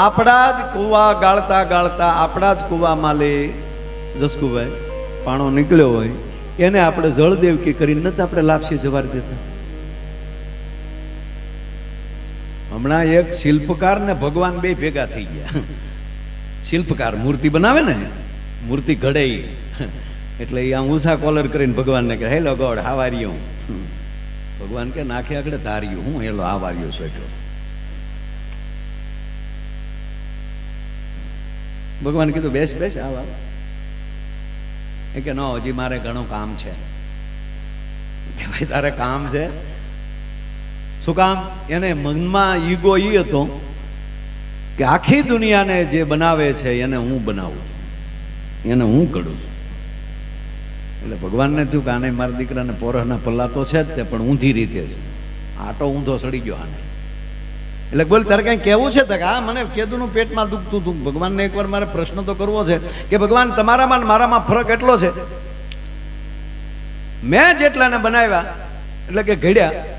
આપણા જ કૂવા ગાળતા ગાળતા આપણા જ કૂવામાં લે જસકુભાઈ પાણો નીકળ્યો હોય એને આપણે જળદેવકી કરીને નથી આપણે લાપસી જવારી દેતા. હમણાં એક શિલ્પકાર ને ભગવાન બે ભેગા થઈ ગયા. શિલ્પકાર મૂર્તિ બનાવે ને, મૂર્તિ ઘડે એટલે એ આમ ઊંચા કોલર કરીને ભગવાનને કહે હેલો ગોડ હાવાર્યું. ભગવાન કે નાખે આગળ ધાર્યું હું હેલો હાવાર્યો છું એટલો. ભગવાન કીધું બેસ બેસ આવા. એ કે ન હજી મારે ઘણું કામ છે. કે ભાઈ તારે કામ છે? શું કામ? એને મનમાં ઈગો ઈ હતો કે આખી દુનિયાને જે બનાવે છે એને હું બનાવું છું, એને હું કરું છું. એટલે ભગવાનને થયું કે આને મારા દીકરાને પોરહના પલ્લા તો છે જ તે, પણ ઊંધી રીતે છે. આટો ઊંધો સડી ગયો આને. એટલે બોલ તારે કઈ કહેવું છે? હા મને કેદુનું પેટમાં દુખતું હતું. ભગવાનને એકવાર મારે પ્રશ્ન તો કરવો છે કે ભગવાન તમારામાં મારામાં ફરક એટલો છે, મેં જેટલાને બનાવ્યા એટલે કે ઘડ્યા,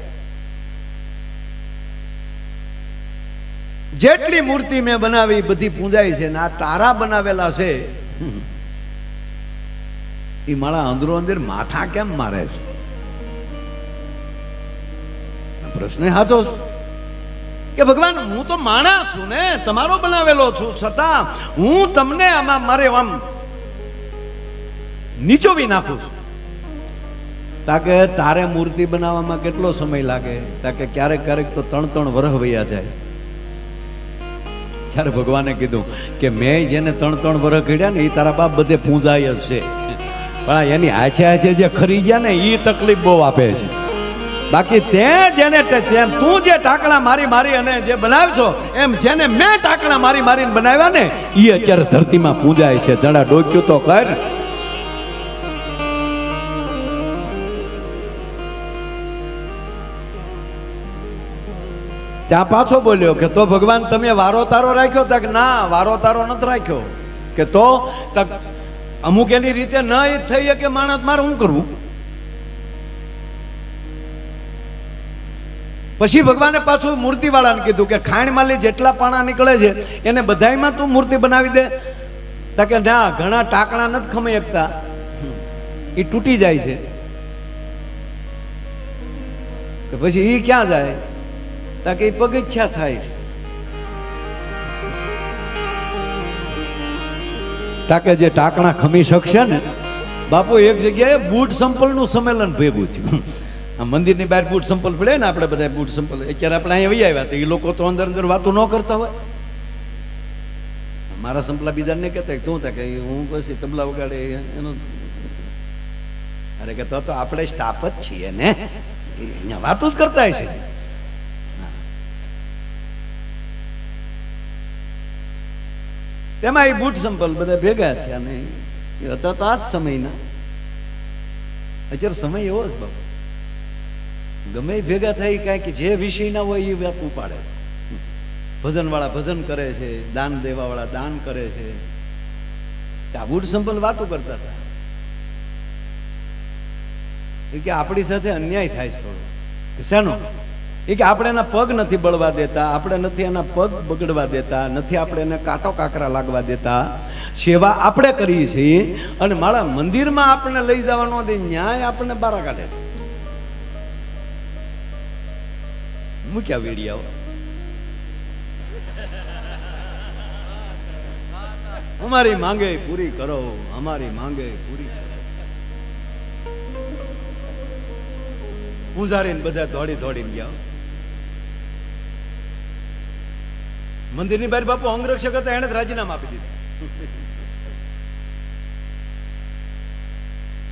જેટલી મૂર્તિ મેં બનાવી બધી પૂજાઈ છે ને આ તારા બનાવેલા છે એ મારા અંદરો અંદર માથા કેમ મારે છે? પ્રશ્ન સાચો છે કે ભગવાન હું તો માણા છું ને, તમારો બનાવેલો છું, છતાં હું તમને આમાં મારે આમ નીચોવી નાખું છું. તાકે તારે મૂર્તિ બનાવવામાં કેટલો સમય લાગે? તાકે ક્યારેક ક્યારેક તો 3-3 વર્ષ વયા જાય. ત્યારે ભગવાને કીધું કે મેં જેને 3-3 વર્ષ ઘડ્યા ને એ તારા બાપ બધે પૂંજાય જ છે, પણ એની આછે આછે જે ખરી ગયા ને એ તકલીફ બહુ આપે છે. બાકી તે જેને તું જે ટાંકણા મારી મારી અને જે બનાવશો એમ જેને મેં ટાંકણા મારી મારીને બનાવ્યા ને એ અત્યારે ધરતીમાં પૂજાય છે. જરા ડોક્યું તો કર. ત્યાં પાછો બોલ્યો કે તો ભગવાન તમે વારો તારો રાખ્યો? તક ના, વારો તારો નથી રાખ્યો. કે તો તક અમુક એની રીતે ન થઈ કે માણસ મારે શું કરવું? પછી ભગવાને પાછું મૂર્તિવાળાને કીધું કે ખાંડમાંથી જેટલા પાણા નીકળે છે એને બધાયમાં તું મૂર્તિ બનાવી દે. કે ના, ઘણા ટાંકણા નથી ખમી શકતા, એ તૂટી જાય છે. પછી એ ક્યાં જાય? કે એ પગથિયા થાય છે. તાકે જે ટાંકણા ખમી શકશે ને, બાપુ એક જગ્યાએ બૂટ સંપલ નું સંમેલન ભેગું થયું. આ મંદિરની બહાર બૂટ સંપલ પડે ને, આપણે બધા બૂટ સંપલ અત્યારે આપણે અહીંયા વહી આવ્યા તો એ લોકો તો અંદર અંદર વાતો ન કરતા હોય. મારા સંપલા બીજાને નહીં કહેતા તું કે હું પછી તબલા વગાડે એનું. અરે કે તો આપણે સ્ટાફ જ છીએ ને, અહીંયા વાતો જ કરતા હશે. તેમાં એ બૂટ સંપલ બધા ભેગા થયા ને એ હતા તો આ જ સમયના. અત્યારે સમય એવો જ બાપુ, ગમે ભેગા થઈ કાંઈક જે વિષયના હોય એ વાત ઉપાડે. ભજન વાળા ભજન કરે છે, દાન દેવા વાળા દાન કરે છે. આ બૂટ સંપલ વાતો કરતા હતા કે આપણી સાથે અન્યાય થાય છે થોડો. શેનો? એ કે આપણે એના પગ નથી બળવા દેતા, આપણે નથી એના પગ બગડવા દેતા, નથી આપણે એને કાંટો કાકરા લાગવા દેતા. સેવા આપણે કરીએ છીએ અને મારા મંદિરમાં આપણે લઈ જવાનો દે, ન્યાય આપણને બારા કાઢે. મૂક્યા વેડિયાઓ. અમારી માંગે પૂરી કરો, અમારી માંગે પૂરી કરો. પૂજારીને બધા દોડી દોડીને ગયા. મંદિરની બહાર બાપુ અંગરક્ષક હતા, એને જ રાજીનામું આપી દીધું.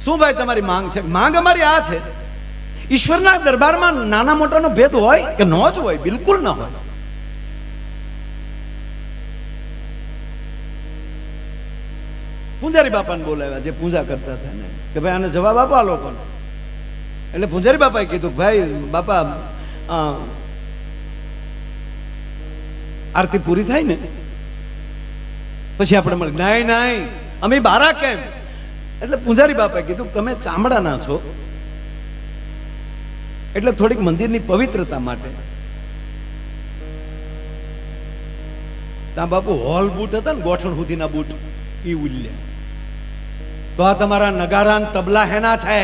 શું ભાઈ તમારી માંગ છે? માંગ અમારી આ છે. ઈશ્વરના દરબારમાં નાના મોટાનો ભેદ હોય કે ન જ હોય? બિલકુલ ન હોય. પૂજારી બાપાને બોલાવ્યા જે પૂજા કરતા હતા ને, કે ભાઈ આને જવાબ આપો આ લોકોને. એટલે પૂજારી બાપાએ કીધું ભાઈ બાપા આરતી પૂરી થાય ને પછી આપણે મળે. નહીં નહીં, અમે બારા કેમ? એટલે પૂજારી બાપાએ કીધું તમે ચામડાના છો એટલે થોડીક મંદિરની પવિત્રતા માટે ત્યાં બાપુ હોલ બૂટ હતા ને, ગોઠણ સુધીના બૂટ, એ ઉલ્યા. તો આ તમારા નગારા ને તબલા હેના છે?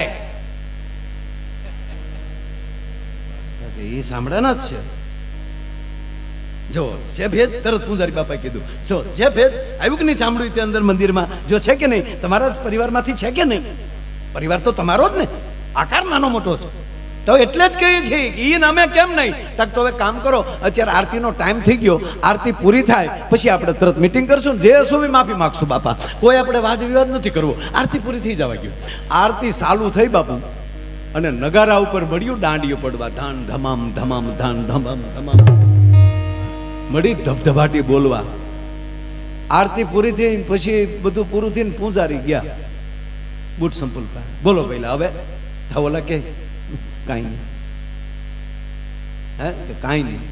એ સાંભળ્યા જ છે. જો છે ભેદ, તરત પૂજારી બાપાએ કીધું, જો છે ભેદ આવ્યું કે નહીં સાંભળ્યું તે અંદર મંદિરમાં, જો છે કે નહીં, તમારા જ પરિવારમાંથી છે કે નહીં? પરિવાર તો તમારો જ ને, આકાર નાનો મોટો છે. તો એટલે જ કહીએ છીએ કે એ નામે કેમ નહીં? તક તો હવે કામ કરો, અત્યારે આરતીનો ટાઈમ થઈ ગયો, આરતી પૂરી થાય પછી આપણે તરત મીટિંગ કરશું, જે હશું માફી માગશું બાપા, કોઈ આપણે વાદ વિવાદ નથી કરવો, આરતી પૂરી થઈ જવા ગયું. આરતી ચાલુ થઈ બાપુ, અને નગારા ઉપર મળ્યું દાંડિયો પડવા, ધાન ધમામ ધમામ ધાન ધમામ ધમામ મળી ધબધબાટી બોલવા. આરતી પૂરી થઈ પછી બધું પૂરું થઈને પૂજારી ગયા બુટ સંપલ પાસે, બોલો પહેલા હવે ઓલા કે કાંઈ નહીં, હે કાંઈ નહીં.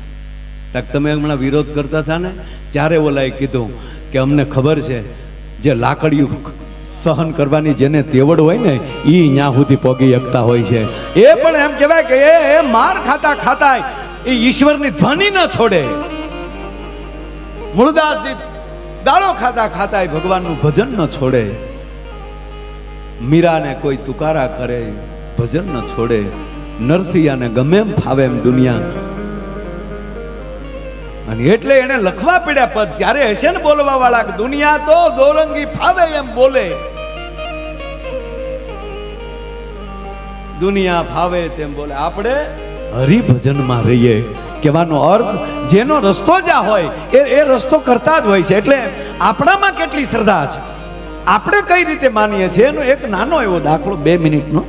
તક તમે હમણાં વિરોધ કરતા હતા ને, ત્યારે ઓલાએ કીધું કે અમને ખબર છે જે લાકડીયું સહન કરવાની જેને તેવડ હોય ને એ ન્યા સુધી પોગી શકતા હોય છે. એ પણ એમ કહેવાય કે એ માર ખાતા ખાતા એ ઈશ્વરની ધ્વનિ ન છોડે. મૂળદાસજી દાળો ખાતા ખાતા ભગવાનનું ભજન ન છોડે. મીરાને કોઈ તુકારા કરે, ભજન ન છોડે. નરસિંહાને ગમે એમ ફાવે એમ દુનિયા, અને એટલે એને લખવા પડ્યા પદ. ત્યારે હશે ને બોલવા વાળા કે દુનિયા તો દોરંગી ફાવે એમ બોલે, દુનિયા ફાવે તેમ બોલે. આપણે હરિભજનમાં રહીએ. કહેવાનો અર્થ જેનો રસ્તો જ્યાં હોય એ રસ્તો કરતા જ હોય છે. એટલે આપણામાં કેટલી શ્રદ્ધા છે, આપણે કઈ રીતે માનીએ છીએ, એનો એક નાનો એવો દાખલો 2 મિનિટનો.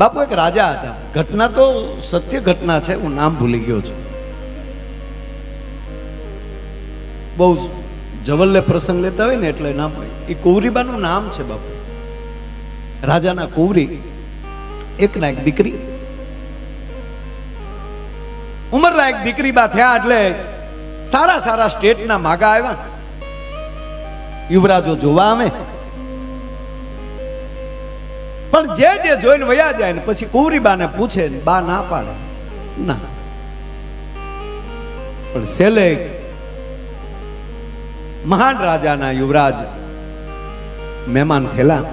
બાપુ એક રાજા હતા, ઘટના તો સત્ય ઘટના છે, હું નામ ભૂલી ગયો છું. બહુ જવલ્લે પ્રસંગ લેતા હોય ને એટલે નામ, એ કૌરીબાનું નામ છે બાપુ. રાજાના કૌરી, એકના એક દીકરી, ઉંમરલાયક દીકરી બા થયા એટલે સારા સારા સ્ટેટના માગા આવ્યા, યુવરાજો જોવા આવે. પણ જે જોઈને વયા જાય ને પછી કૌરીબાને પૂછે, બા ના પાડે ના. પણ છેલ્લે મહાન રાજાના યુવરાજ મહેમાન થયેલા,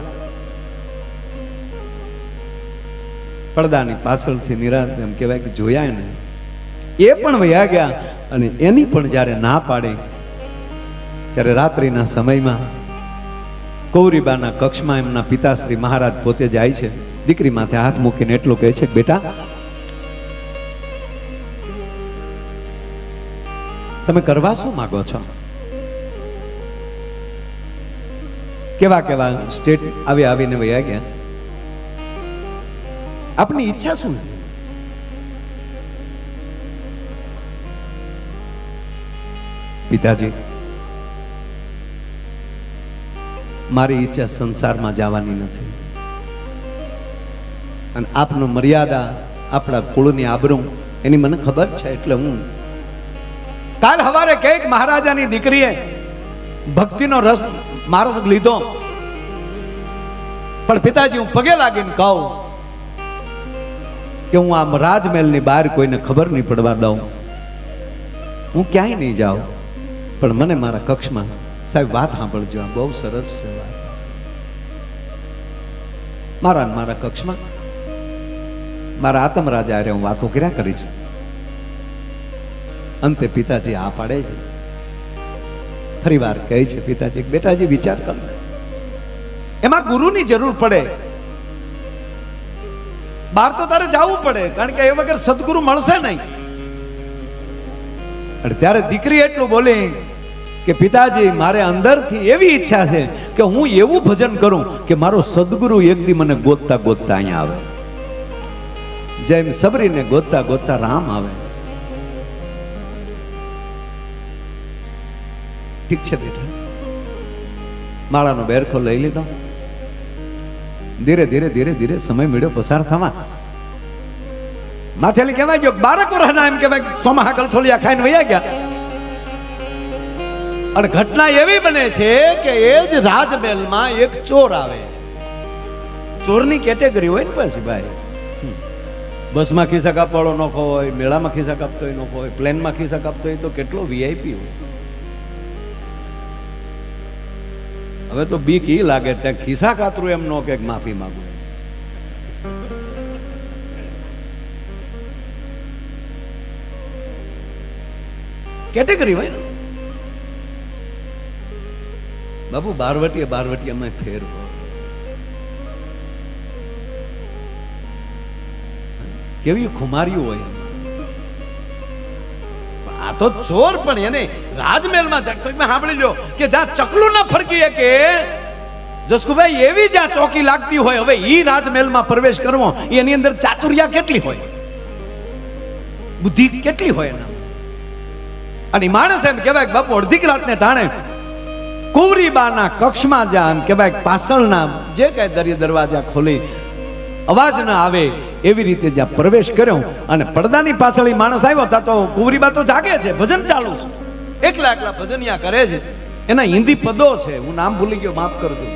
પડદાની પાછળથી નિરાંત એમ કહેવાય કે જોયા ને, એ પણ વયા ગયા. અને એની પણ જ્યારે ના પાડી, ત્યારે રાત્રિના સમયમાં કૌરીબાના કક્ષમાં એમના પિતાશ્રી મહારાજ પોતે જાય છે, દીકરી માથે હાથ મૂકીને એટલું કહે છે, બેટા તમે કરવા શું માંગો છો? કેવા કેવા સ્ટેટ આવીને વયા ગયા. આપની ઈચ્છા શું? પિતાજી, મારી ઈચ્છા સંસારમાં જવાની નથી, અને આપનું મર્યાદા, આપણા કુળની આબરૂ એની મને ખબર છે. એટલે હું કાલ સવારે કઈક મહારાજાની દીકરીએ ભક્તિનો રસ મારસ લીધો, પણ પિતાજી હું પગે લાગીને કહું કે હું આમ રાજમહેલની બહાર કોઈને ખબર નહીં પડવા દઉં, હું ક્યાંય નહીં જાઉં, પણ મને મારા કક્ષમાં સાહેબ વાત સાંભળજો, બહુ સરસ છે વાત. મારા કક્ષમાં મારા આતમ રાજા અરે હું વાતો કર્યા કરી છે. અંતે પિતાજી આ પાડે છે. ફરી વાર કહે છે પિતાજી, બેટાજી વિચાર કર, એમાં ગુરુની જરૂર પડે, બહાર તો તારે જવું પડે, કારણ કે એ વગર સદગુરુ મળશે નહીં. અને ત્યારે દીકરી એટલું બોલી કે પિતાજી, મારે અંદરથી એવી ઈચ્છા છે કે હું એવું ભજન કરું કે મારો સદગુરુ એક દી મને ગોતતા ગોતતા અહીંયા આવે, જેમ સબરીને ગોતતા ગોતતા રામ આવે. ઠીક છે બેટા, માળાનો બેરખો લઈ લીધો. ધીરે ધીરે ધીરે ધીરે સમય મળ્યો પસાર થવા. માથેલી કહેવાય ગયો 12 વર્ષના, એમ કહેવાય સોમા કલથોલિયા ખાઈને વયા ગયા. અને ઘટના એવી બને છે કે એ જ રાજમહેલમાં એક ચોર આવે છે. ચોરની કેટેગરી હોય ને પછી ભાઈ, બસમાં ખિસ્સા કાપવાળો નોખો હોય, મેળામાં ખિસ્સા કાપતો હોય નોખો હોય, પ્લેનમાં ખિસ્સા કાપતો હોય તો કેટલો વીઆઈપી હોય. હવે તો બીક ઈ લાગે ત્યાં ખિસ્સા કાતરું એમ નો કે માફી માંગુ. કેટેગરી હોય ને બાપુ. બારવટીએ અમે ફેર કેવી ખુમારીઓ હોય. આ તો ચોર પણ એને રાજમહેલમાં સાંભળી લો કે જ્યાં ચકલું ના ફરકી કે જસકુભાઈ એવી જ્યાં ચોકી લાગતી હોય. હવે ઈ રાજમહેલમાં પ્રવેશ કરવો એની અંદર ચાતુર્યા કેટલી હોય, બુદ્ધિ કેટલી હોય એના. અને માણસ એમ કહેવાય કે બાપુ અડધી રાતને ટાણે કુંવરીબાના કક્ષમાં જા એમ કહેવાય પાછળના જે કઈ દરવાજા ખોલી અવાજ ના આવે એવી રીતે જ્યાં પ્રવેશ કર્યો અને પડદાની પાછળ માણસ આવ્યો તા તો કુંવરીબા તો જાગે છે, ભજન ચાલુ છે, એકલા ભજનિયા કરે છે. એના હિન્દી પદો છે, હું નામ ભૂલી ગયો, માફ કરજો.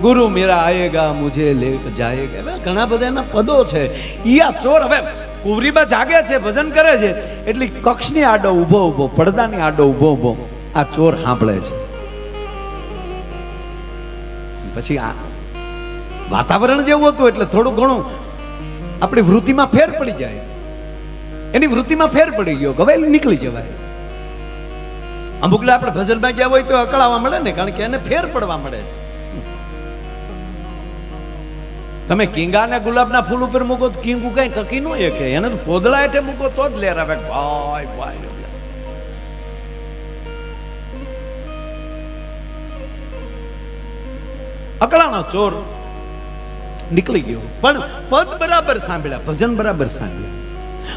ગુરુ મેરા આયેગા મુझे ले जाएगा, ઘણા બધા એના પદો છે. ઈ આ ચોર હવે કુંવરીબા જાગે છે, ભજન કરે છે, એટલે કક્ષની આડો ઊભો પડદાની આડો ઊભો આ ચોર સાંભળે છે. પછી આ વાતાવરણ જેવું હતું એટલે થોડું ઘણું આપણી વૃત્તિમાં ફેર પડી જાય. એની વૃત્તિમાં ફેર પડી ગયો, હવે નીકળી જવાય. અમુકને આપણે ભજનમાં ગયા હોય તો અકળાવા મળે ને, કારણ કે એને ફેર પડવા મળે. તમે કીંગા ને ગુલાબના ફૂલ ઉપર મૂકો તો કીંગુ કઈ ટકી ન કે એને તો પોદળા હેઠે મૂકો તો જ લેર આવે. ભાઈ અકળાનો ચોર નીકળી ગયો, પણ પદ બરાબર સાંભળ્યા, ભજન બરાબર સાંભળ્યા.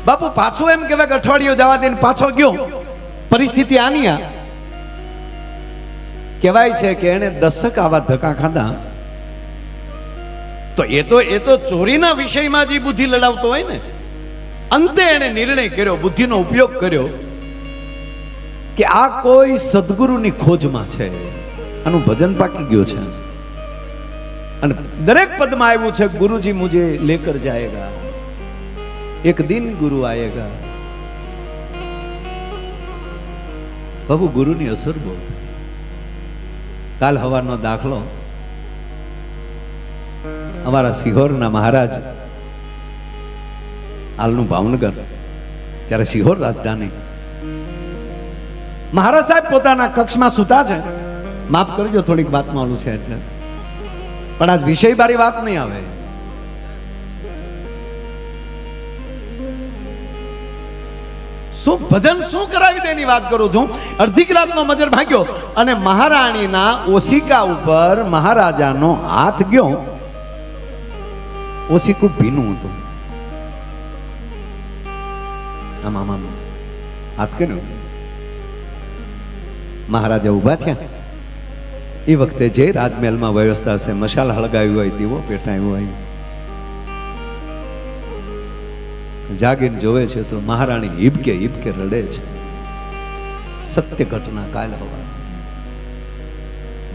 બાપુ પાછો એમ કહેવાય કે અઠવાડિયું જવા દે પાછો ગયો. પરિસ્થિતિ આની આ કહેવાય છે કે એને 10 આવા ધક્કા ખાધા. તો એ તો ચોરીના વિષયમાં જે બુદ્ધિ લડાવતો હોય ને, અંતે એને નિર્ણય કર્યો, બુદ્ધિનો ઉપયોગ કર્યો કે આ કોઈ સદગુરુની ખોજમાં છે, આનું ભજન પાકી ગયું છે. અને દરેક પદમાં આવ્યું છે ગુરુજી મુझे લેકર જાયેગા, એક દિન ગુરુ આયેગા. બાબુ ગુરુની અસર બહુ. કાલ હવારનો દાખલો અમારા સિહોરના મહારાજ, હાલનું ભાવનગર, ત્યારે સિહોર રાજધાની. મહારાજ સાહેબ પોતાના કક્ષમાં સૂતા છે. માફ કરજો થોડીક વાતમાં ઓલું છે એટલે, પણ આજ વિષય બારી વાત નહીં આવે. શું ભજન શું કરાવી દે એની વાત કરું છું. અડધી રાતનો મજર ભાગ્યો અને મહારાણીના ઓશિકા ઉપર મહારાજાનો હાથ ગયો. ઓશિકું ભીનું હતું. આમ હાથ કર્યો. મહારાજા ઉભા થયા. એ વખતે જે રાજમહેલમાં વ્યવસ્થા છે, મશાલ હળગાવી હોય, દીવો પેટાયો હોય, જાગીને જોવે છે તો મહારાણી હિબકે રડે છે. સત્ય ઘટના કાલ હવા.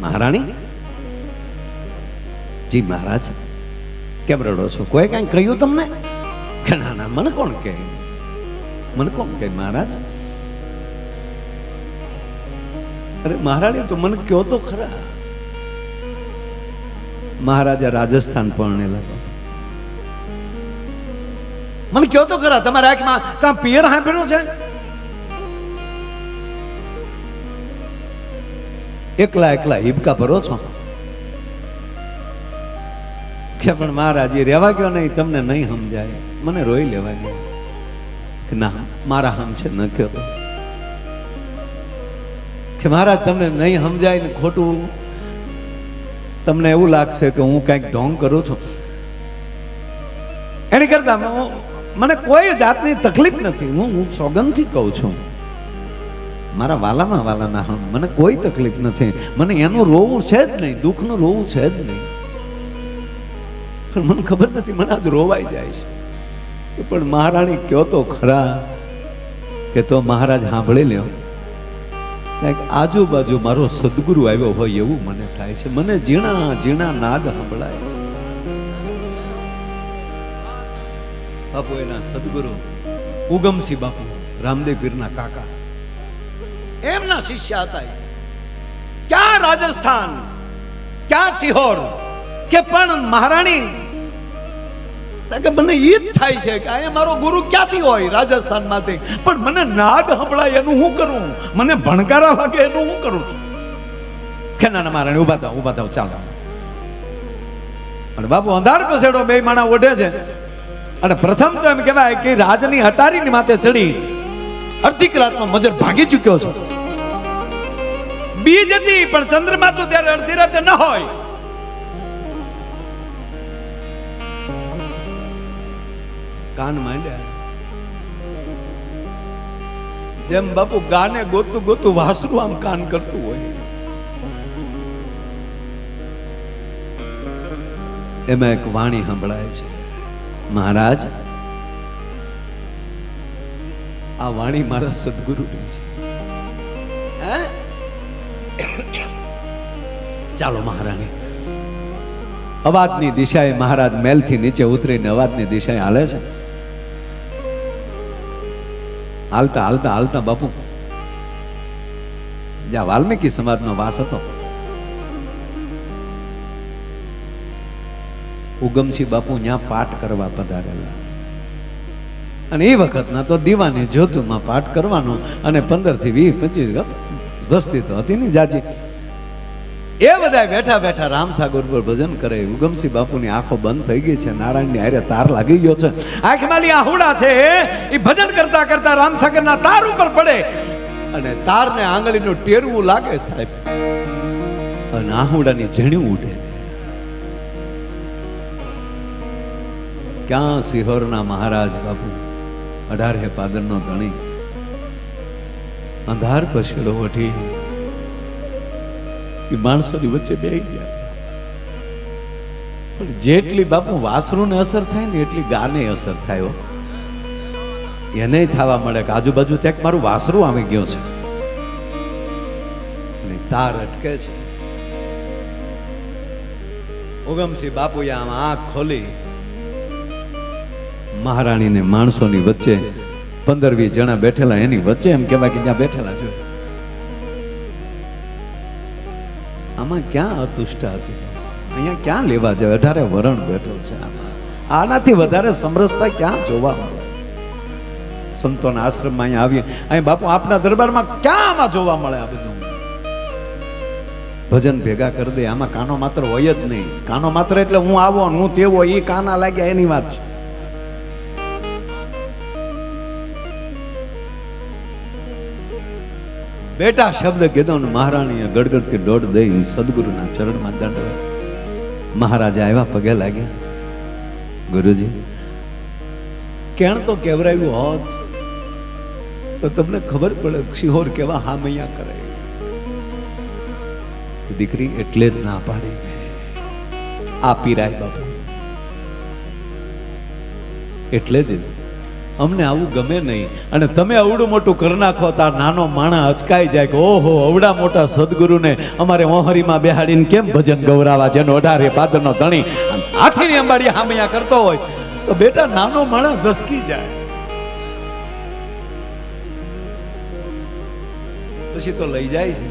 મહારાણી, જી મહારાજ કેમ રડો છો? કોઈ કઈ કહ્યું તમને? કે ના મને કોણ કહે મહારાજ? અરે મહારાણી તો મને કયો તો ખરા. મહારાજા રાજસ્થાન પરણેલા, મને કયો તો ખરા, તમારા આંખમાં કાં પિયર સાંભળ્યું છે? એકલા હિબકા ભરો છો કે પણ મહારાજ એ રહેવા ગયો નહીં, તમને નહીં સમજાય, મને રોઈ લેવા ગયો કે ના મારા હમ છે ન કયો તો કે મહારાજ તમને નહીં સમજાય ને ખોટું તમને એવું લાગશે કે હું કંઈક ઢોંગ કરું છું. એની કરતા મને કોઈ જાતની તકલીફ નથી. હું સોગંદથી કહું છું, મારા વાલામાં વાલાના હમ, મને કોઈ તકલીફ નથી. મને એનું રોવું છે જ નહીં, દુઃખનું રોવું છે જ નહીં. પણ મને ખબર નથી, મને આજ રોવાઈ જાય છે. પણ મહારાણી કયો તો ખરા કે તો મહારાજ સાંભળી લ્યો, ક્યાંક આજુબાજુ મારો સદગુરુ આવ્યો હોય એવું મને થાય છે. મને ઝીણા નાદ સંભળાય છે. બાપુ એના સદગુરુ ઉગમસિંહ બાપુ, રામદેવ પીરના કાકા, એમના શિષ્ય હતા. ક્યાં રાજસ્થાન, ક્યાં સિહોર, કે પણ મહારાણી કે મને ઈ જ થાય છે કે અહીંયા મારો ગુરુ ક્યાંથી હોય રાજસ્થાનમાંથી, પણ મને નાદ સંભળાય એનું હું કરું, મને ભણકારા વાગે એનું હું કરું છું. કે ના મહારાણી ઉભા થાવ ચાલો. અને બાપુ અંધાર પસેડો બે માણા ઓઢે છે. અને પ્રથમ તો એમ કહેવાય કે રાજની અટારીની માથે ચડી અડધી રાતનો મજર ભાગી ચૂક્યો છે. બીજ હતી પણ ચંદ્રમા તો ત્યારે અડધી રાતે ન હોય. કાન માંડ્યા જેમ બાપુ ગાને ગોતું ગોતું વાસરું આમ કાન કરતું હોય. એમાં એક વાણી સંભળાય છે, મહારાજ આ વાણી મારા સદગુરુની છે. ચાલો મહારાણી. અવાજની દિશાએ મહારાજ મેલથી નીચે ઉતરીને અવાજની દિશાએ હાલે છે. હાલતા હાલતા હાલતા બાપુ જ્યાં વાલ્મીકી સમાજનો વાસ હતો, ઉગમસિંહ બાપુ ત્યાં પાઠ કરવા પધારેલા. અને એ વખતના તો દીવાની જ્યોતિમાં પાઠ કરવાનો, અને 15 થી 20 25 વસ્તી તો હતી ને જાજી. એ બધા બેઠા બેઠા રામસાગર પર ભજન કરે. ઉગમસિંહ બાપુની આંખો બંધ થઈ ગઈ છે, નારાયણની હારે તાર લાગી ગયો છે. આંખમાં આહુડા છે એ ભજન કરતા કરતા રામસાગરના તાર ઉપર પડે અને તારને આંગળીનું ટેરવું લાગે સાહેબ, અને આહુડાની ઝીણી ઉડે. ક્યાં સિહોરના મહારાજ બાપુ 18 પાદરનો ધણી અંધાર પછેડો વઠી માણસોની વચ્ચે બેહી ગયા. પણ જેટલી બાપુ વાસરુને અસર થાય ને એટલી ગાને અસર થાય. એને થવા મળે કે આજુબાજુ ત્યાં મારું વાસરું આવી ગયો છે, અને તાર અટકે છે. ઉગમસિંહ બાપુએ આમ આંખ ખોલી મહારાણીને માણસોની વચ્ચે 15-20 જણા બેઠેલા એની વચ્ચે એમ કહેવાય કે જ્યાં બેઠેલા જો આમાં ક્યાં અતુષ્ટા હતી, અહીંયા ક્યાં લેવા જાય? 18 વરણ બેઠો છે. આનાથી વધારે સમરસતા ક્યાં જોવા મળે? સંતોના આશ્રમમાં અહીંયા આવીએ, અહીં બાપુ આપના દરબારમાં ક્યાં આમાં જોવા મળે? આ બધું ભજન ભેગા કરી દે. આમાં કાનો માત્ર હોય જ નહીં. કાનો માત્ર એટલે હું આવો હું તેવો, એ કાના લાગ્યા એની વાત છે. બેટા શબ્દ કીધો ને મહારાણીએ ગડગડતી દોડ દઈ સદગુરુના ચરણમાં દંડવત. મહારાજા આવ્યા, પગે લાગ્યા. ગુરુજી કેણ તો કેવરાયું હોત તો તમને ખબર પડે સિહોર કેવા હામૈયા કરે. દીકરી એટલે જ ના પાડી આ પીરાય બાપુ, એટલે જ અમને આવું ગમે નહીં. અને તમે અવડું મોટું કરી નાખો તાર નાનો માણા અચકાઈ જાય કે ઓહો અવડા મોટા સદગુરુને અમારે ઓહરીમાં બેહાડીને કેમ ભજન ગૌરાવા, જેનો 18 પાદરનો ધણી હાથીની અંબાડી હામૈયા કરતો હોય તો બેટા નાનો માણસ ઝસકી જાય. પછી તો લઈ જાય છે.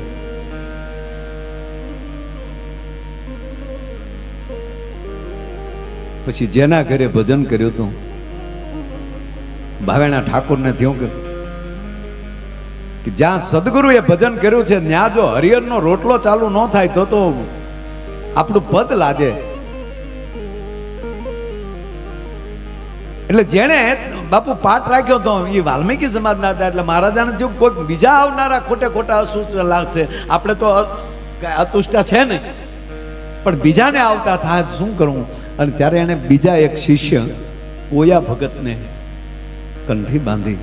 પછી જેના ઘરે ભજન કર્યું હતું ભાવેણા ઠાકોરને થયું કે જ્યાં સદગુરુએ ભજન કર્યું છે ત્યાં જો હરિહરનો રોટલો ચાલુ ન થાય તો આપણું પદ લાજે. એટલે જેણે બાપુ પાઠ રાખ્યો તો એ વાલ્મીકી સમાજના હતા. એટલે મહારાજાને જો કોઈ બીજા આવનારા ખોટા અસુસ્ત લાગશે, આપણે તો અતુષ્ટા છે ને, પણ બીજાને આવતા થાય શું કરવું? અને ત્યારે એને બીજા એક શિષ્ય ઓયા ભગતને કંઠી બાંધી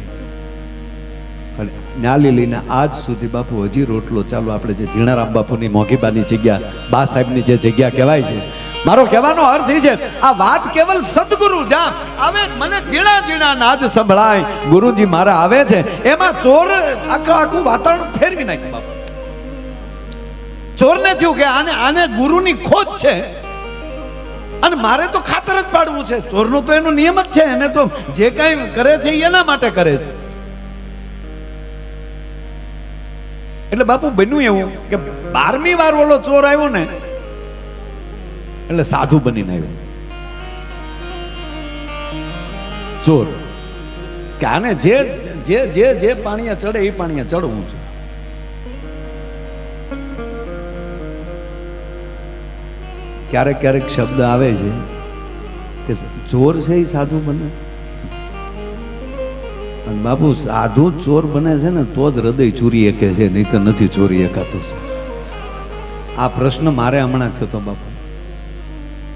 અને ન્યાલી લઈને આજ સુધી બાપુ હજી રોટલો ચાલુ. આપણે જે ઝીણારામ બાપુની મોઘીબાની જગ્યા, બા સાહેબની જે જગ્યા કહેવાય છે, મારો કહેવાનો અર્થ એ છે આ વાત કેવલ સદગુરુ જ્યાં આવે મને ઝીણા ઝીણા નાદ સંભળાય, ગુરુજી મારા આવે છે, એમાં ચોર આખું વાતાવરણ ફેરવી નાખ્યું. બાપુ ચોરને થયું કે આને ગુરુની ખોજ છે અને મારે તો ખાતર જ પાડવું છે. ચોરનો તો એનો નિયમ જ છે, એને તો જે કાંઈ કરે છે એના માટે કરે છે. એટલે બાપુ બન્યું એવું કે 12મી વાર ઓલો ચોર આવ્યો ને એટલે સાધુ બનીને આવ્યો ચોર, કે આને જે જે જે જે પાણીએ ચડે એ પાણીએ ચડવું છે. ક્યારેક ક્યારેક શબ્દ આવે છે કે ચોર છે એ સાધુ બને, અને બાપુ સાધુ ચોર બને છે ને તો જ હૃદય ચોરી શકે છે, નહીં તો નથી ચોરી શકાતું છે. આ પ્રશ્ન મારે હમણાં થયો હતો બાપુ.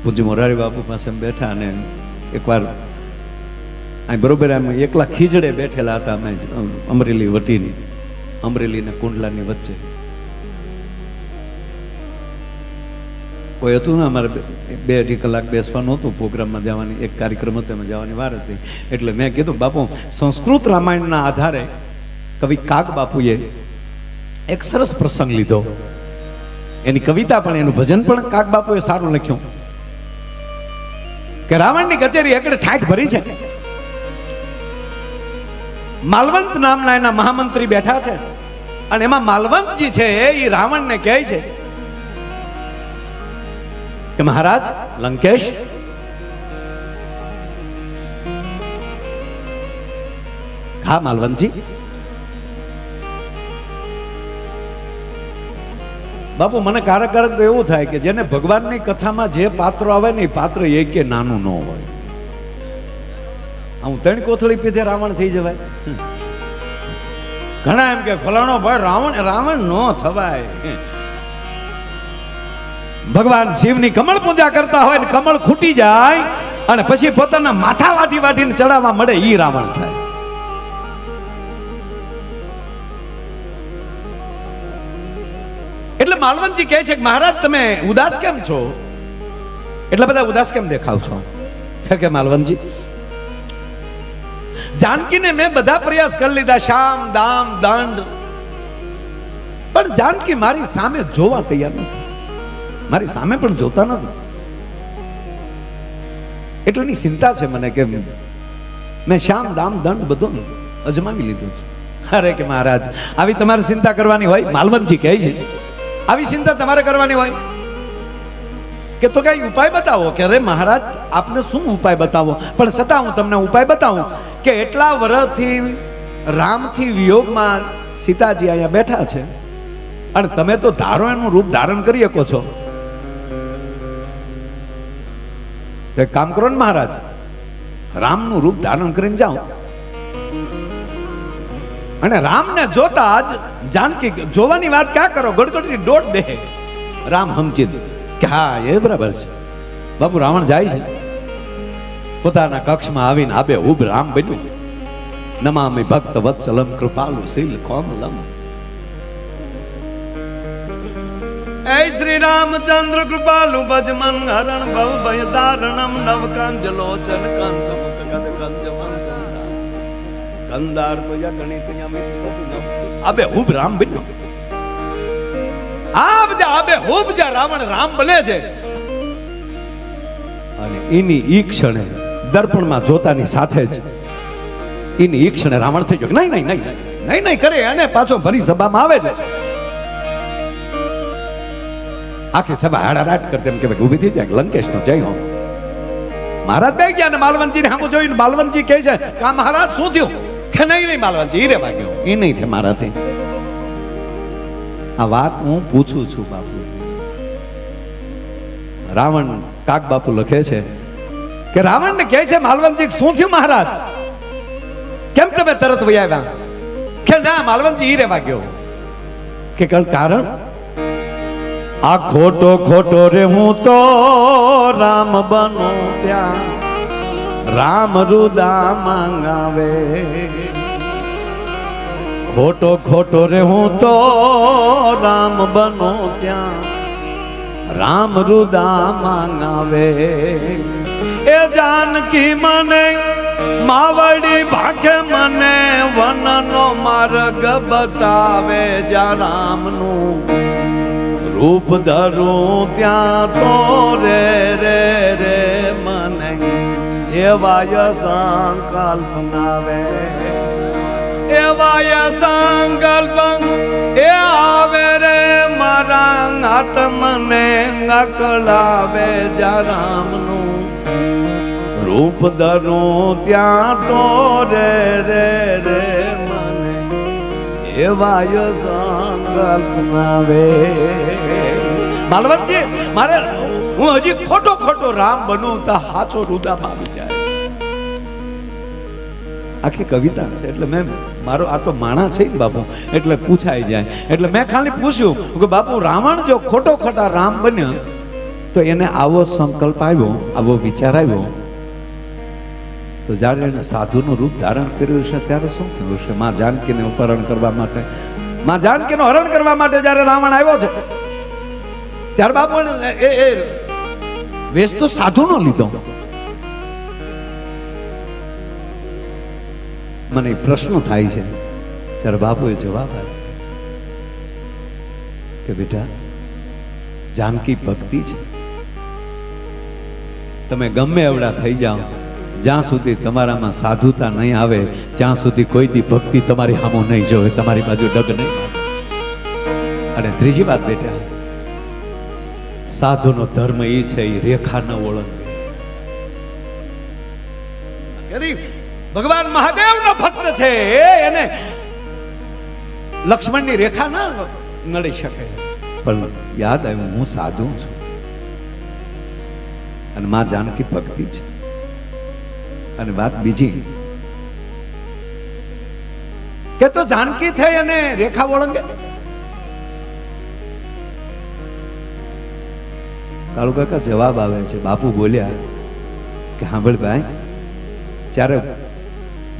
પૂજ્ય મોરારી બાપુ પાસે બેઠા અને એકવાર અહીં બરોબર આમ એકલા ખીજડે બેઠેલા હતા અમે અમરેલી વટીની, અમરેલી ને કુંડલાની વચ્ચે. કોઈ હતું ને અમારે 2-2.5 કલાક બેસવાનું હતું, પ્રોગ્રામમાં જવાની એક કાર્યક્રમ હતો એમાં જવાની વાર હતી. એટલે મેં કીધું બાપુ સંસ્કૃત રામાયણના આધારે કવિ કાગ બાપુએ એક સરસ પ્રસંગ લીધો, એની કવિતા પણ એનું ભજન પણ કાગ બાપુએ સારું લખ્યું કે રાવણની કચેરી એકડે ઠાઠ ભરી છે, માલવંત નામના એના મહામંત્રી બેઠા છે, અને એમાં માલવંતજી છે એ રાવણને કહે છે કે મહારાજ લંકેશ, હા માલવંતજી. બાપુ મને ક્યારેક ક્યારેક તો એવું થાય કે જેને ભગવાનની કથામાં જે પાત્રો આવે ને એ પાત્ર એકે નાનું ન હોય. હું 3 કોથળી પીધે રાવણ થઈ જવાય. ઘણા એમ કે ફલાણો ભાઈ રાવણ રાવણ ન થવાય. ભગવાન શિવની કમળ પૂજા કરતા હોય ને કમળ ખૂટી જાય અને પછી પોતાના માથા વાઢી વાઢીને ચડાવવા મળે, ઈ રાવણ થાય. એટલે માલવંતજી કહે છે કે મહારાજ તમે ઉદાસ કેમ છો, એટલે બધા ઉદાસ કેમ દેખાવ છો? કે માલવંતજી જાનકીને મેં બધા પ્રયાસ કરી લીધા, શામ દામ દંડ, પણ જાનકી મારી સામે જોવા તૈયાર નથી, મારી સામે પણ જોતા નથી. એટલે એની ચિંતા છે મને કે મેં શામ દામ દંડ બધું અજમાવી લીધું છે. અરે કે મહારાજ આવી તમારે ચિંતા કરવાની હોય? માલવંતજી કહે છે આવી ચિંતા તમારે કરવાની હોય કે તો કઈ ઉપાય બતાવો. કે અરે મહારાજ આપને શું ઉપાય બતાવો, પણ છતાં હું તમને ઉપાય બતાવું કે એટલા વર્ષથી રામથી વિયોગમાં સીતાજી અહીંયા બેઠા છે અને તમે તો ધારો એનું રૂપ ધારણ કરી શકો છો. એક કામ કરો ને મહારાજ, રામનું રૂપ ધારણ કરીને જાઓ અને રામને જોતા જ જાનકી જોવાની વાત ક્યાં કરો, ગડગડથી દોટ દે. રામ સમજી કે હા એ બરાબર છે. બાપુ રાવણ જાય છે, પોતાના કક્ષમાં આવીને આબે ઉભ રામ બન્યું. નમામિ ભક્ત વત્સલમ કૃપાલુ શીલ કોમલમ. એ શ્રી રામચંદ્ર કૃપાલુ ભજમન હરણ ભવ ભય તારણમ નવ કંજ લોચન કંજ મુખ ગદ કંજ મન કંદાર પૂજા ગણિત અમિત સદનમ. આબે ઉભ રામ બન્યો. આબે ઉભ જા રાવણ રામ બને છે. અને એની ઈ ક્ષણે દર્પણમાં જોતાની સાથે જ એની ઈ ક્ષણે રાવણ થઈ ગયો. નહીં નહીં નહીં નહીં નહીં કરે અને પાછો ફરી સભામાં આવે છે. આખી સભા હાડારાટ કરતી એમ કે ભાઈ ઊભી થઈ જાય, લંકેશનો જય હો. મહારાજ બે ગયા ને માલવંતજી ને સામું જોઈને માલવંતજી કહે છે કે આ મહારાજ શું થયું? કે નહીં નહીં માલવંતજી રે ભાગ્યો એ નહીં થાય મારાથી. આ વાત હું પૂછું છું બાપુ. રાવણ કાગ બાપુ લખે છે કે રાવણ ને કહે છે માલવંતજી શું થયું મહારાજ, કેમ તમે તરત વહી આવ્યા? કે ના માલવંતજી રે ભાગ્યો. કે કારણ આ ખોટો ખોટો રે હું તો રામ બનો ત્યાં રામ રુદા માંગાવે. ખોટો ખોટો રે હું તો રામ બનો ત્યાં રામ રુદા માંગાવે. એ જાનકી મને માવડી ભાખે મને વનનો માર્ગ બતાવે. જ્યાં રામનું રૂપ ધરું ત્યાં તો રે રે રે મને એવાય સંકલ્પ નાવે. એવાય સંકલ્પ એ વાત મને અકળાવે જા રામનું રૂપ ધરું ત્યાં તો રે રે રે મને એવાય સંકલ્પ આવે. માલવતજી, મારે હું હજી ખોટો ખોટો રામ બનું તો હાચો રુદામાં આવી જાય. આખી કવિતા છે. એટલે મેં મારો આ તો માણા છે બાપુ, એટલે પૂછાઈ જાય. એટલે મેં ખાલી પૂછ્યું કે બાપુ રાવણ જો ખોટો ખોટા રામ બન્યો તો એને આવો સંકલ્પ આવ્યો, આવો વિચાર આવ્યો, તો જ્યારે એને સાધુનું રૂપ ધારણ કર્યું છે ત્યારે શું થયું છે? માં જાનકીને અપહરણ કરવા માટે, માં જાનકીનું હરણ કરવા માટે જ્યારે રાવણ આવ્યો છે ત્યારે બાપુ એ વેશ તો સાધુનો લીધો. મને પ્રશ્ન થાય છે ત્યારે બાપુએ જવાબ આપ્યો કે બેટા, જાનકી ભક્તિ છે. તમે ગમે એવડા થઈ જાઓ, જ્યાં સુધી તમારામાં સાધુતા નહીં આવે ત્યાં સુધી કોઈ દી ભક્તિ તમારી સામું નહીં જોવે, તમારી બાજુ ડગ નહીં. અને ત્રીજી વાત બેટા, સાધુનો ધર્મ એ છે એ રેખા ન ઓળંગે. ભગવાન મહાદેવનો ભક્ત છે, એને લક્ષ્મણની રેખા ન નડી શકે. પણ યાદ આવ્યું હું સાધુ છું અને માં જાનકી ભક્તિ છે. અને વાત બીજી કે તો જાનકી થઈ અને રેખા ઓળંગે. કાળુ કાકા જવાબ આવે છે. બાપુ બોલ્યા કે સાંભળ ભાઈ, જ્યારે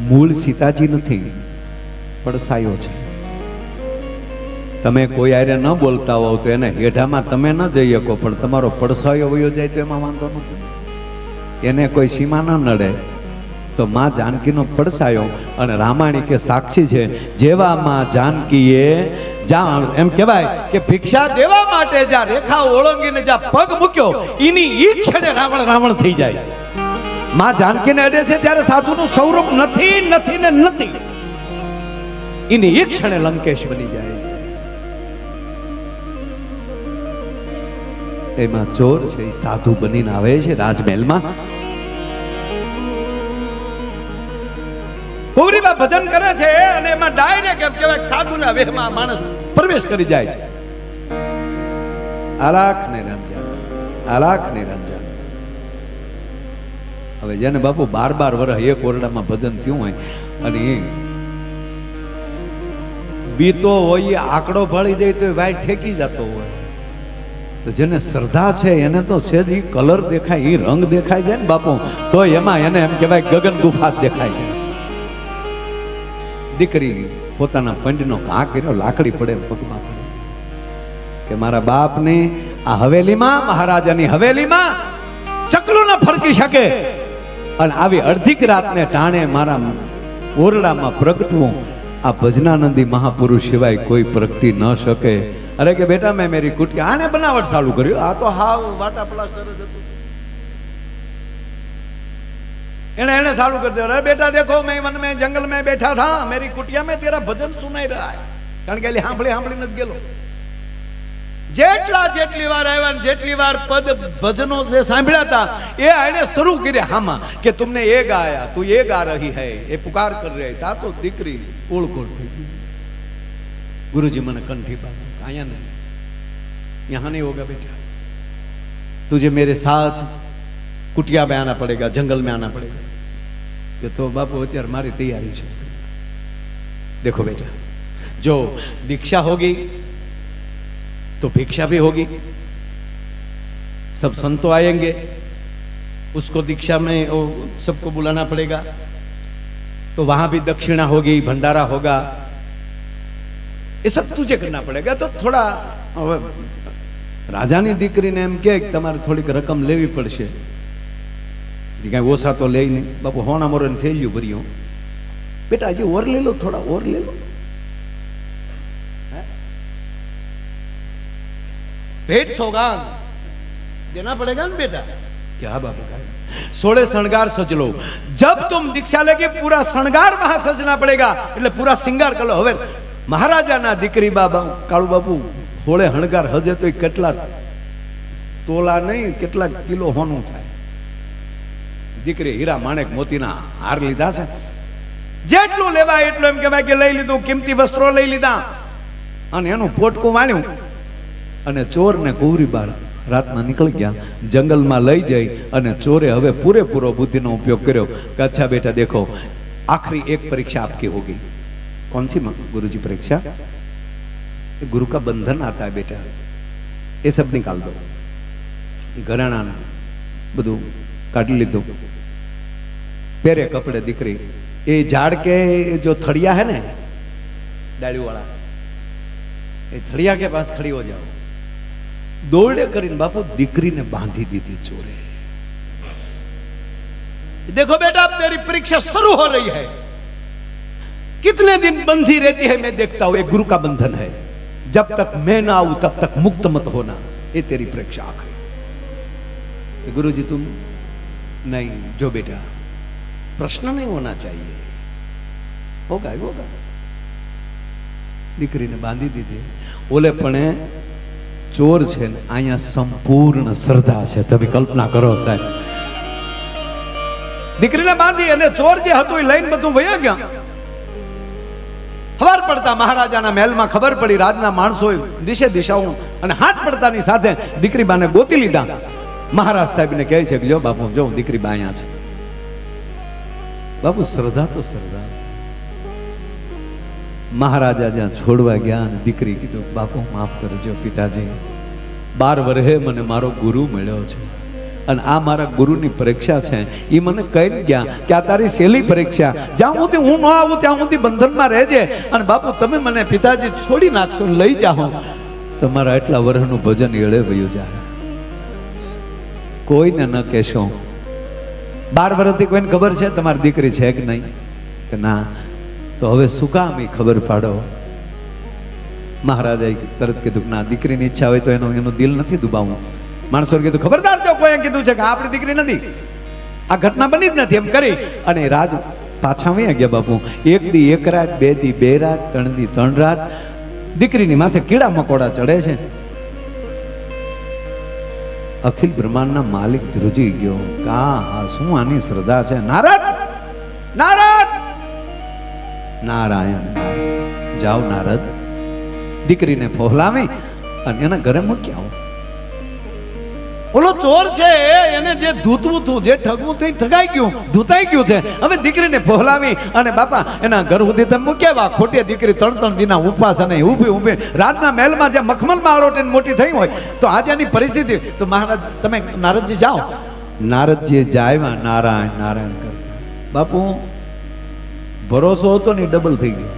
મૂળ સીતાજી નથી, પડસાયો છે. તમે કોઈ આરે ન બોલતા હોવ તો એને હેઠામાં તમે ન જઈ શકો, પણ તમારો પડસાયો વયો જાય તો એમાં વાંધો નથી. એને કોઈ સીમા ન નડે. તો માં જાનકીનો પડસાયો અને રામાયણ કે સાક્ષી છે. જેવા માં જાનકીએ એમ કહેવાય કે ભિક્ષા દેવા માટે જ્યાં રેખા ઓળંગીને જ્યાં પગ મૂક્યો એની ઈ ક્ષણે રાવણ રાવણ થઈ જાય છે. માં જાનકીને અડે છે ત્યારે સાધુનું સ્વરૂપ નથી નથી ને નથી, એની ઈ ક્ષણે લંકેશ બની જાય છે. એમાં ચોર છે એ સાધુ બનીને આવે છે રાજમહેલમાં. કુંવરીબા ભજન કરે છે અને એમાં ડાયરેક્ટ એમ કહેવાય સાધુના વેહમાં માણસ પ્રવેશ કરી જાય છે. આલાખ નિરંજન, આલાખ નિરંજન. હવે જેને બાપુ 12 વર્ષ એક ઓરડામાં ભજન થયું હોય અને એ બીતો હોય, આંકડો ભળી જાય તો વાઈટ ઠેકી જતો હોય, તો જેને શ્રદ્ધા છે એને તો છે જ કલર દેખાય, એ રંગ દેખાય છે ને બાપુ, તો એમાં એને એમ કહેવાય ગગન ગુફા દેખાય છે. દીકરી પોતાના પંડનો ઘા કર્યો, લાકડી પડે પગમાં પડે કે મારા બાપની આ હવેલીમાં, મહારાજાની હવેલીમાં ચકલું ન ફરકી શકે અને આવી અડધીક રાતને ટાણે મારા ઓરડામાં પ્રગટવું આ ભજનાનંદી મહાપુરુષ સિવાય કોઈ પ્રગટી ન શકે. અરે કે બેટા મેં મેરી કુટિયા, આને બનાવટ ચાલુ કર્યું. આ તો હાવ વાટા પ્લાસ્ટર જ હતું. એને चालू कर दिया, अरे बेटा देखो मैं वन में जंगल में बैठा था, मेरी कुटिया में तेरा भजन सुनाई रहा है. कारण के सांभળી सांभળી નથી ગેલો. જેટલી વાર આવ્યા ને જેટલી વાર પદ ભજનો से સાંભળ્યા હતા એ આને શરૂ કર્યા હામાં કે तुमने ये गाया, तू ये गा रही है, ये पुकार कर रही था. तो દીકરી ઓળકોળ થઈ ગઈ. गुरुजी મને कंठी बांधो, आया नहीं, यहाँ नहीं होगा बेटा, तुझे मेरे साथ कुटिया में आना पड़ेगा, जंगल में आना पड़ेगा. कि तो बापू અત્યારે મારી तैयारी है. देखो बेटा, जो दीक्षा होगी तो भिक्षा भी होगी. सब संतो आएंगे, उसको दीक्षा में सबको बुलाना पड़ेगा, तो वहां भी दक्षिणा होगी, भंडारा होगा, ये सब तुझे करना पड़ेगा. तो थोड़ा राजानी दीकरी ने एम के तमारे थोड़ी रकम लेवी पड़शे. कहीं ओछा तो ले नहीं बापू, होना मोर थैलिયું ભર્યું. बेटा जी और ले लो, थोड़ा और ले लो. भेंट सौगान देना पड़ेगा ना बेटा. क्या बाबू का 16 श्रृंगार सज लो. जब तुम दीक्षा लेके पूरा श्रृंगार वहां सजना पड़ेगा, એટલે પૂરા શ્રृंगार कर लो. હવે મહારાજાના દીકરી બાબા કાળુ બાપુ થોડે હણગાર હજે તો કેટલા તોલા નહીં, કેટલા કિલો હોનું થાય. દીકરી હીરા માણેક મોતીના હાર લીધા છે, જેટલું લેવાય એટલું એમ કહેવાય કે લઈ લીધું, કિંમતી વસ્ત્રો લઈ લીધા અને એનું પોટકું વાળ્યું અને ચોર ને કુંવરી બાર રાતના નીકળી ગયા. જંગલમાં લઈ જઈ અને ચોરે હવે પૂરેપૂરો બુદ્ધિનો ઉપયોગ કર્યો કે અચ્છા બેટા દેખો, आखिरी एक परीक्षा आपकी होगी. कौन सी गुरुजी परीक्षा? गुरु का बंधन आता है बेटा, ये सब निकाल दो. घराना બધું કાઢી લીધું, પહેરે કપડે દીકરી એ ઝાડ કે જો થળિયા है ને ડાળી વાળા, એ થળિયા के पास खड़ी हो जाओ. દોડે કરીને બાપુ દીકરીને બાંધી દીધી ચોરે. देखो बेटा अब तेरी परीक्षा शुरू हो रही है, कितने दिन बंधी रहती है मैं देखता हूं. एक गुरु का बंधन है, जब तक मैं ना आऊं तब तक मुक्त मत होना, ये तेरी परीक्षा आखिरी. गुरु जी तुम नहीं, जो बेटा प्रश्न नहीं होना चाहिए, होगा होगा. દીકરી ને બાંધી દીધી. ઓલે પણ ચોર છે ને અહીંયા સંપૂર્ણ શ્રદ્ધા છે. તમે કલ્પના કરો સાહેબ, દીકરીને બાંધી અને ચોર જે હતું એ લઈને બધું વયા ગયા. ખબર પડતા મહારાજાના મહેલમાં ખબર પડી, રાજના માણસો દિશે દિશાઓ અને હાથ પડતાની સાથે દીકરી બાને ગોતી લીધા. મહારાજ સાહેબ ને કહે છે કે લ્યો બાપુ જો દીકરી બા અહીંયા છે. બાપુ શ્રદ્ધા તો શ્રદ્ધા છે. મહારાજા જ્યાં છોડવા ગયા અને દીકરી કીધું બાપુ માફ કરજો પિતાજી, 12 વર્ષે મને મારો ગુરુ મળ્યો છે અને આ મારા ગુરુની પરીક્ષા છે. એ મને કહીને ગયા કે આ તારી સહેલી પરીક્ષા, જ્યાં સુધી હું ન આવું ત્યાં સુધી બંધનમાં રહેજે અને બાપુ તમે મને પિતાજી છોડી નાખશો લઈ જાઓ તમારા એટલા વર્ષનું ભજન એળે વયું જાય. કોઈને ન કહેશો. 12 વર્ષથી કોઈને ખબર છે તમારી દીકરી છે કે નહીં? કે ના. તો હવે શું કામ એ ખબર પાડો? મહારાજાએ તરત કીધું ના, દીકરીની ઈચ્છા હોય તો એનું દિલ નથી દુબાવવું. માણસોએ કીધું ખબરદાર જો કોઈ કીધું છે કે આપણી દીકરી નથી, આ ઘટના બની જ નથી એમ કરી અને રાજ પાછા વયા ગયા. બાપુ 1 દી 1 રાત, 2 દી 2 રાત, 3 દી 3 રાત દીકરીની માથે કીડા મકોડા ચડે છે. અખિલ બ્રહ્માંડના માલિક ધ્રુજી ગયો. કા શું આની શ્રદ્ધા છે? નારદ નારદ નારાયણ જાઓ નારદ, દીકરીને ફોહલાવી અને એના ઘરે મૂકી આવો. ઓલો ચોર છે એને જે ધૂતવું હતું, જે ઠગવું હતું, ઠગાઈ ગયું, ધૂતાઈ ગયું છે. હવે દીકરીને ફોહલાવી અને બાપા એના ઘર સુધી તમે મૂકી આવ્યા. ખોટી દીકરી 3 દિના ઉપવાસ અને ઊભી રાજના મહેલમાં જે મખમલમાં આળોટીને મોટી થઈ હોય તો આજે એની પરિસ્થિતિ. તો મહારાજ તમે નારદજી જાઓ. નારદજી જાય, નારાયણ નારાયણ કર. બાપુ ભરોસો હતો ને ડબલ થઈ ગયો.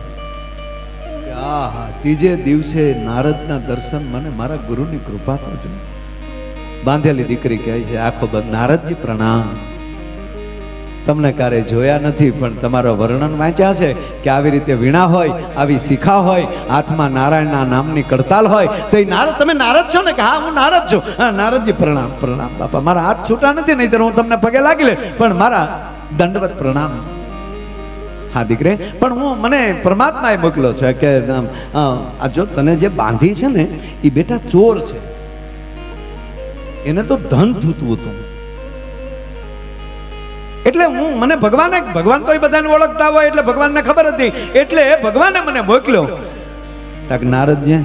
આહા, ત્રીજે દિવસે નારદના દર્શન મને મારા ગુરુની કૃપા કરજો. બાંધેલી દીકરી કહે છે આખો બંધ, નારદજી પ્રણામ. તમને ક્યારે જોયા નથી પણ તમારો વર્ણન વાંચ્યા છે કે આવી રીતે વીણા હોય, આવી શિખા હોય, હાથમાં નારાયણના નામની કડતાલ હોય. તો એ નારદ, તમે નારદ છો ને? કે હા હું નારદ છું. હા નારદજી પ્રણામ પ્રણામ. બાપા મારા હાથ છૂટા નથી, નહીં તો હું તમને પગે લાગી લે, પણ મારા દંડવત પ્રણામ. હા દીકરે, પણ હું મને પરમાત્માએ મોકલ્યો છે કે આ જો તને જે બાંધી છે ને એ બેટા ચોર છે, એને તો ધન ધૂતવું હતું. એટલે હું મને ભગવાન તો એ બધાને ઓળખતા હોય એટલે ભગવાનને ખબર હતી, એટલે ભગવાને મને મોકલ્યો. નારદજી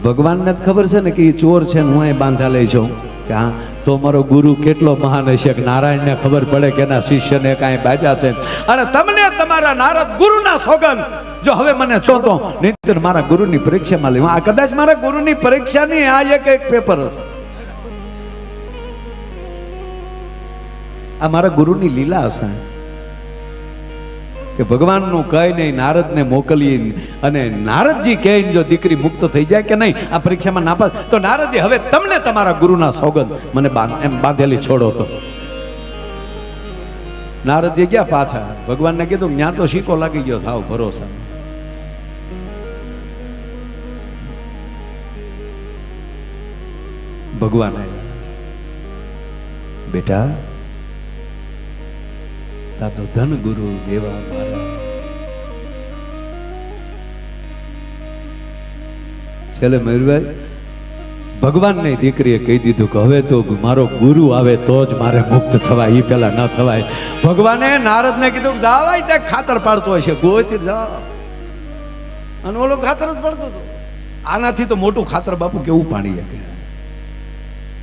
ભગવાનને જ ખબર છે ને કે એ ચોર છે ને હું અહીં બાંધા લઈ જાઉં. કે હા તો મારો ગુરુ કેટલો મહાન હશે કે નારાયણને ખબર પડે કે એના શિષ્યને કાંઈ બાજા છે. અને તમને તમારા નારદ ગુરુના સોગંદ, જો હવે મને ચોતો નહીંતર મારા ગુરુની પરીક્ષામાં લેવું. આ કદાચ મારા ગુરુની પરીક્ષાની આ એક પેપર હશે. આ મારા ગુરુની લીલા હશે કે ભગવાનનું કહી નહીં નારદને મોકલી અને નારદજી કહીને જો દીકરી મુક્ત થઈ જાય કે નહીં, આ પરીક્ષામાં નાપાસ, તો નારદજી હવે તમને તમારા ગુરુના સોગંદ મને એમ બાંધેલી છોડો. તો નારદજી ગયા પાછા, ભગવાનને કીધું ત્યાં તો શીકો લાગી ગયો થાવ ભરોસા. ભગવાન આવ્યા, બેટા તો ધન ગુરુ દેવા મારા. છેલ્લે મયુરભાઈ ભગવાનની દીકરીએ કહી દીધું કે હવે તો મારો ગુરુ આવે તો જ મારે મુક્ત થવાય, એ પેલા ન થવાય. ભગવાને નારદને કીધું કે જાવાય ત્યાં ખાતર પાડતો હશે, ગોચર જાઓ. અને ઓલો ખાતર જ પડતો હતો. આનાથી તો મોટું ખાતર બાપુ કેવું પાણી શકે?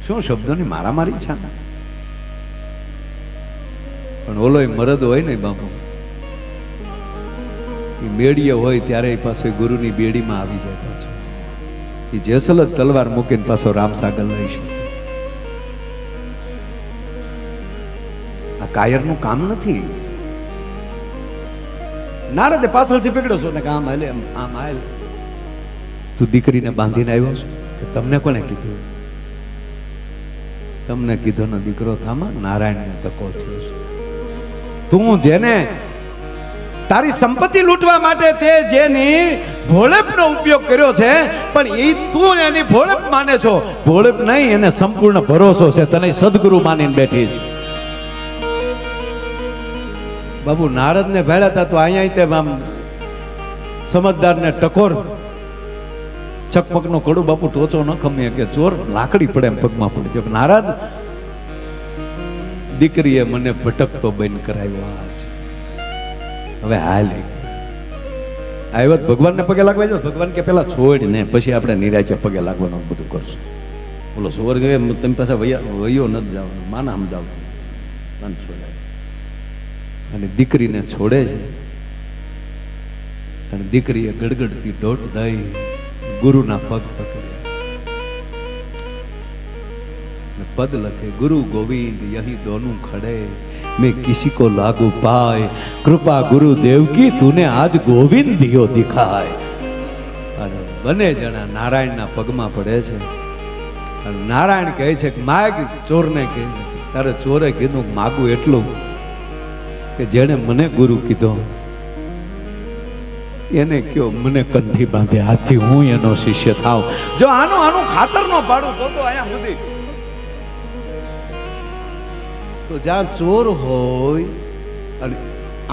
શું શબ્દોની મારામારી છે. પણ ઓલો મરદ હોય ને બાપુ, એ બેડીએ હોય ત્યારે પાછો ગુરુની બેડીમાં આવી જાય. પાછો એ જેસલ જ તલવાર મૂકીને પાછો રામસાગર લઈ શકે. આ કાયરનું કામ નથી. નારદે પાછળથી પકડ્યો છો ને કે આમ હાલે, આમ હાલ. તું દીકરીને બાંધીને આવ્યો છો કે તમને કોને કીધું? તમને કીધો ને દીકરો થામા, નારાયણને તકો થયો છે. તું જેને તારી સંપત્તિ લૂંટવા માટે તે જેની ભોળેપનો ઉપયોગ કર્યો છે, પણ એ તું એની ભોળેપ માને છો. ભોળેપ નહીં, એને સંપૂર્ણ ભરોસો છે. તને સદગુરુ માનીને બેઠી છે. બાબુ નારદને ભેળા હતા તો અહીંયા તે આમ સમજદારને ટકોર ચકમકનો કડું બાપુ ટોચો ન ખમીએ કે ચોર લાકડી પડે એમ પગમાં પડી ગયો. નારદ, દીકરીએ મને ભટકતો બંધ કરાવ્યો. આજ હવે હાલ આવ્યો ભગવાનને પગે લાગવા જાવ. ભગવાન કે પેલા છોડ ને પછી આપણે નિરાચે પગે લાગવાનું બધું કરશું. બોલો સોર ગયે તમે પાસે વયો નથી જવાનું, માના આમ જાવ છોડાય. અને દીકરીને છોડે છે. અને દીકરીએ ગડગડતી દોટ દઈ ગુરુના પગ પકડ્યા. પદ લખે, ગુરુ ગોવિંદ યહી દોનું ખડે, मैं किसी को लागू पाए, कृपा गुरु देव की तूने आज गोविंद दियो दिखाए. અને બને જણા નારાયણના પગમાં પડે છે. અને નારાયણ કહે છે કે માગ ચોરને કહે. તારે ચોરે કીધું માગું એટલું કે જેણે મને ગુરુ કીધો એને કયો મને કંઠી બાંધે, આથી હું એનો શિષ્ય થાવ. જો આનું ખાતર નો પાડું તો અહીંયા સુધી તો જ્યાં ચોર હોય અને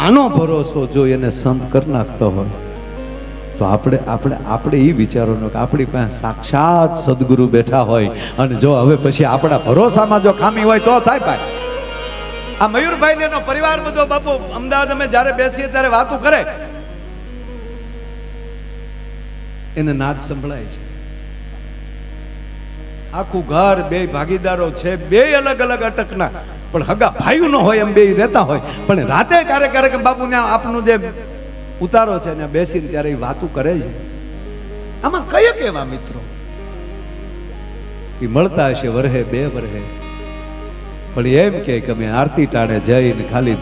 આનો ભરોસો જો એને સંત કરી નાખતો હોય તો આપણે એ વિચારોનો કે આપણી પાસે સાક્ષાત સદગુરુ બેઠા હોય. અને જો હવે પછી આપણા ભરોસામાં જો ખામી હોય તો થાય ભાઈ. આ મયુરભાઈ ને એનો પરિવાર બધો બાપુ અમદાવાદ અમે જ્યારે બેસીએ ત્યારે વાતો કરે, એને નાદ સંભળાય છે. આખું ઘર બે ભાગીદારો છે, બે અલગ અલગ અટકના, પણ હગા ભાઈઓ ન હોય એમ બે રહેતા હોય. પણ રાતે ક્યારેક બાપુ ને આપનું જે ઉતારો છે ને બેસીને ત્યારે એ વાતું કરે છે. આમાં કયા કેવા મિત્રો એ મળતા હશે વરહે બે વરહે, પણ એમ કે અમે આરતી ટાણે જઈને ખાલી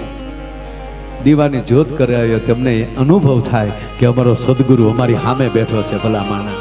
દીવાની જ્યોત કરાવ્યો, તેમને અનુભવ થાય કે અમારો સદગુરુ અમારી સામે બેઠો છે. ભલા માના